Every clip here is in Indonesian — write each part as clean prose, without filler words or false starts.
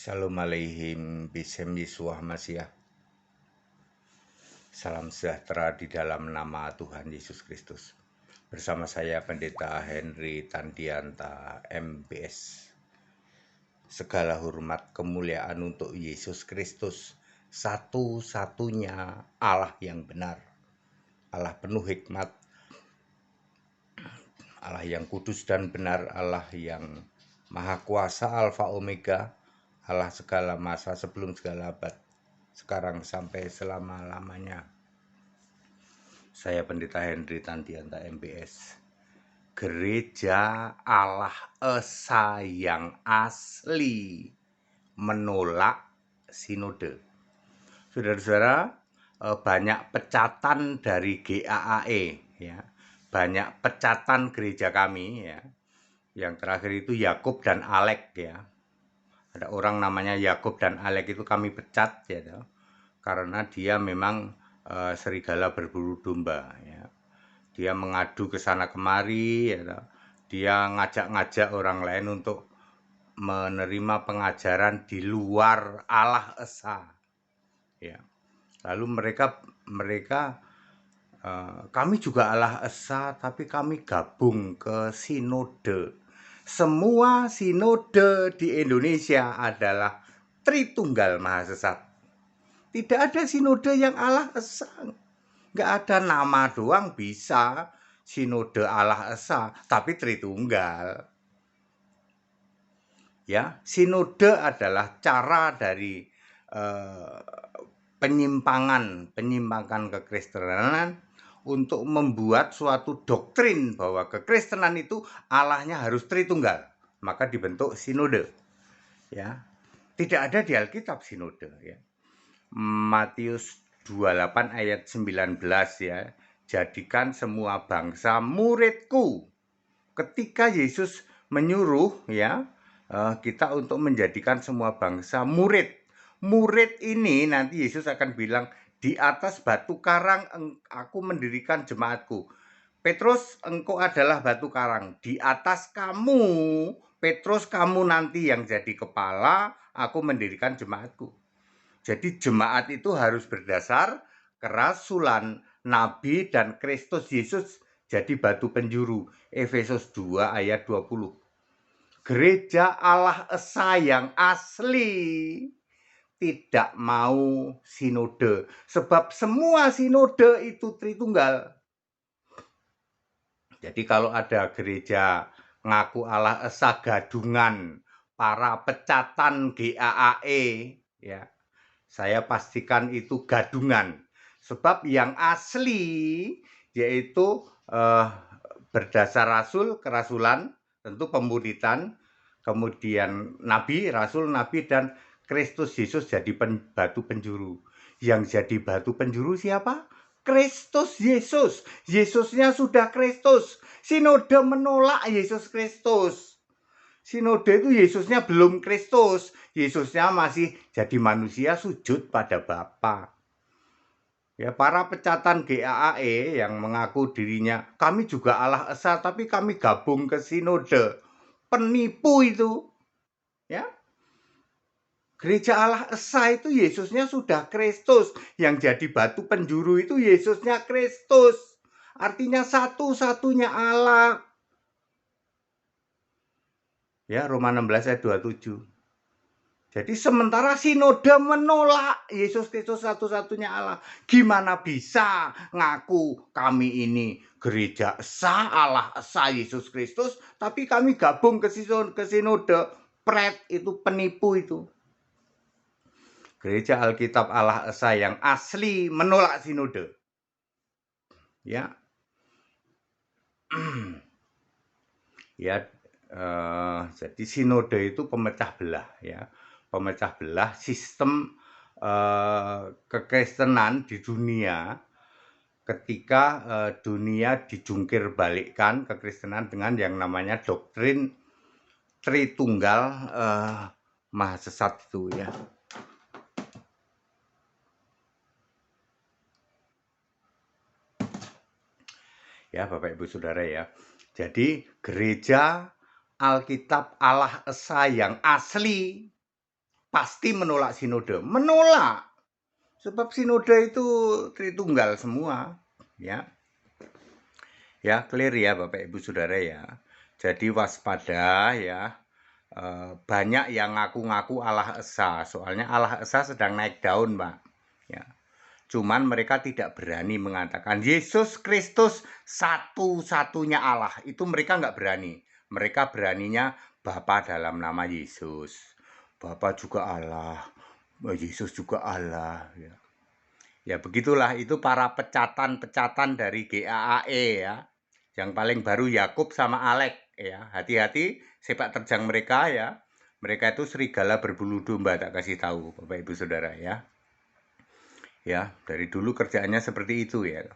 Shalom aleihim bisem Yeshuah Mashiach. Salam sejahtera di dalam nama Tuhan Yesus Kristus. Bersama saya Pendeta Henry Tandianta MBS. Segala hormat kemuliaan untuk Yesus Kristus, satu-satunya Allah yang benar, Allah penuh hikmat, Allah yang kudus dan benar, Allah yang maha kuasa, Alfa Omega, Allah segala masa sebelum segala abad, sekarang sampai selama-lamanya. Saya Pendeta Henry Tandianta MBS. Gereja Allah Esa yang asli menolak sinode. Saudara-saudara, banyak pecatan dari GAAE, ya, banyak pecatan gereja kami, ya. Yang terakhir itu Yakub dan Alek, ya. Ada orang namanya Yakub dan Alek itu kami pecat, ya, karena dia memang serigala berburu domba, ya. Dia mengadu ke sana kemari, ya. Dia ngajak-ngajak orang lain untuk menerima pengajaran di luar Allah Esa, ya. Lalu mereka kami juga Allah Esa, tapi kami gabung ke sinode. Semua sinode di Indonesia adalah Tritunggal Maha Sesat. Tidak ada sinode yang Allah Esa. Nggak ada nama doang bisa sinode Allah Esa, tapi Tritunggal. Ya, sinode adalah cara dari penyimpangan kekristenan untuk membuat suatu doktrin bahwa kekristenan itu Allahnya harus Tritunggal, maka dibentuk sinode, ya. Tidak ada di Alkitab sinode, ya. Matius 28 ayat 19, ya. Jadikan semua bangsa muridku. Ketika Yesus menyuruh, ya, kita untuk menjadikan semua bangsa murid. Murid ini nanti Yesus akan bilang, di atas batu karang aku mendirikan jemaatku. Petrus, engkau adalah batu karang. Di atas kamu, Petrus, kamu nanti yang jadi kepala, aku mendirikan jemaatku. Jadi jemaat itu harus berdasar kerasulan Nabi dan Kristus Yesus jadi batu penjuru. Efesus 2 ayat 20. Gereja Allah Esa yang asli tidak mau sinode, sebab semua sinode itu Tritunggal. Jadi kalau ada gereja ngaku Allah Esa gadungan para pecatan GAAE, ya, saya pastikan itu gadungan. Sebab yang asli yaitu berdasar rasul, kerasulan, tentu pemuridan, kemudian nabi, rasul, nabi, dan Kristus Yesus jadi batu penjuru. Yang jadi batu penjuru siapa? Kristus Yesus. Yesusnya sudah Kristus. Sinode menolak Yesus Kristus. Sinode itu Yesusnya belum Kristus. Yesusnya masih jadi manusia sujud pada Bapa. Ya, para pecatan GAAE yang mengaku dirinya kami juga Allah Esa tapi kami gabung ke sinode. Penipu itu. Ya. Gereja Allah Esa itu Yesusnya sudah Kristus. Yang jadi batu penjuru itu Yesusnya Kristus. Artinya satu-satunya Allah. Ya, Roma 16 ayat 27. Jadi sementara sinode menolak Yesus Kristus satu-satunya Allah. Gimana bisa ngaku kami ini gereja Esa, Allah Esa, Yesus Kristus, tapi kami gabung ke sinode. Pret itu, penipu itu. Gereja Alkitab Allah Esa yang asli menolak sinode. Ya. Ya, jadi sinode itu pemecah belah, ya. Pemecah belah sistem kekristenan di dunia ketika dunia dijungkir balikkan kekristenan dengan yang namanya doktrin Tritunggal Maha Sesat itu, ya. Ya, Bapak Ibu Saudara, ya. Jadi gereja Alkitab Allah Esa yang asli pasti menolak sinode. Menolak. Sebab sinode itu Tritunggal semua, ya. Ya, clear ya Bapak Ibu Saudara ya. Jadi waspada ya. Banyak yang ngaku-ngaku Allah Esa. Soalnya Allah Esa sedang naik daun, Pak. Ya. Cuman mereka tidak berani mengatakan Yesus Kristus satu-satunya Allah. Itu mereka nggak berani. Mereka beraninya Bapa dalam nama Yesus. Bapa juga Allah. Yesus juga Allah. Ya. Ya begitulah, itu para pecatan-pecatan dari GAAE ya. Yang paling baru Yakub sama Alek ya. Hati-hati sepak terjang mereka ya. Mereka itu serigala berbulu domba, tak kasih tahu Bapak Ibu Saudara ya. Ya, dari dulu kerjaannya seperti itu ya.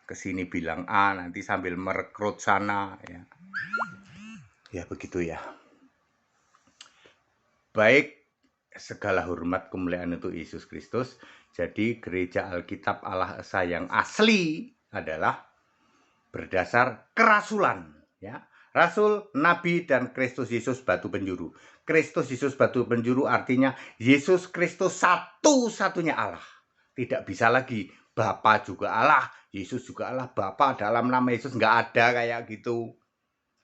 Kesini bilang A, nanti sambil merekrut sana ya. Ya begitu ya. Baik, segala hormat kemuliaan untuk Yesus Kristus. Jadi gereja Alkitab Allah Esa yang asli adalah berdasar kerasulan ya. Rasul, nabi, dan Kristus Yesus batu penjuru. Kristus Yesus batu penjuru artinya Yesus Kristus satu-satunya Allah. Tidak bisa lagi Bapa juga Allah, Yesus juga Allah, Bapa dalam nama Yesus nggak ada kayak gitu.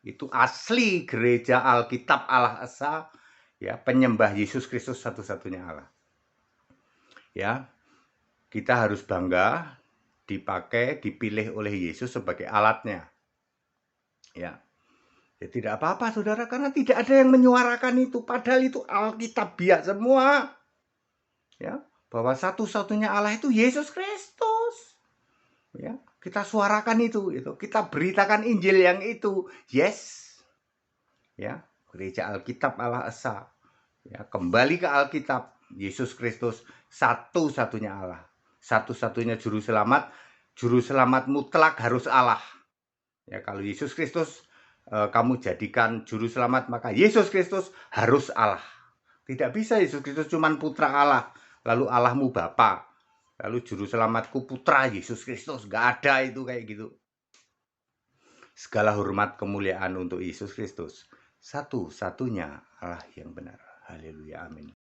Itu asli gereja Alkitab Allah Esa ya, penyembah Yesus Kristus satu-satunya Allah. Ya. Kita harus bangga dipakai, dipilih oleh Yesus sebagai alatnya. Ya. Ya tidak apa-apa saudara, karena tidak ada yang menyuarakan itu. Padahal itu Alkitabiah semua. Ya, bahwa satu-satunya Allah itu Yesus Kristus. Ya, kita suarakan itu. Kita beritakan Injil yang itu. Yes. Ya, gereja Alkitab Allah Esa. Ya, kembali ke Alkitab. Yesus Kristus satu-satunya Allah. Satu-satunya juru selamat mutlak harus Allah. Ya, kalau Yesus Kristus kamu jadikan juru selamat, maka Yesus Kristus harus Allah. Tidak bisa Yesus Kristus cuma putra Allah, lalu Allahmu Bapa, lalu juru selamatku putra Yesus Kristus. Gak ada itu kayak gitu. Segala hormat kemuliaan untuk Yesus Kristus, satu-satunya Allah yang benar. Haleluya, amin.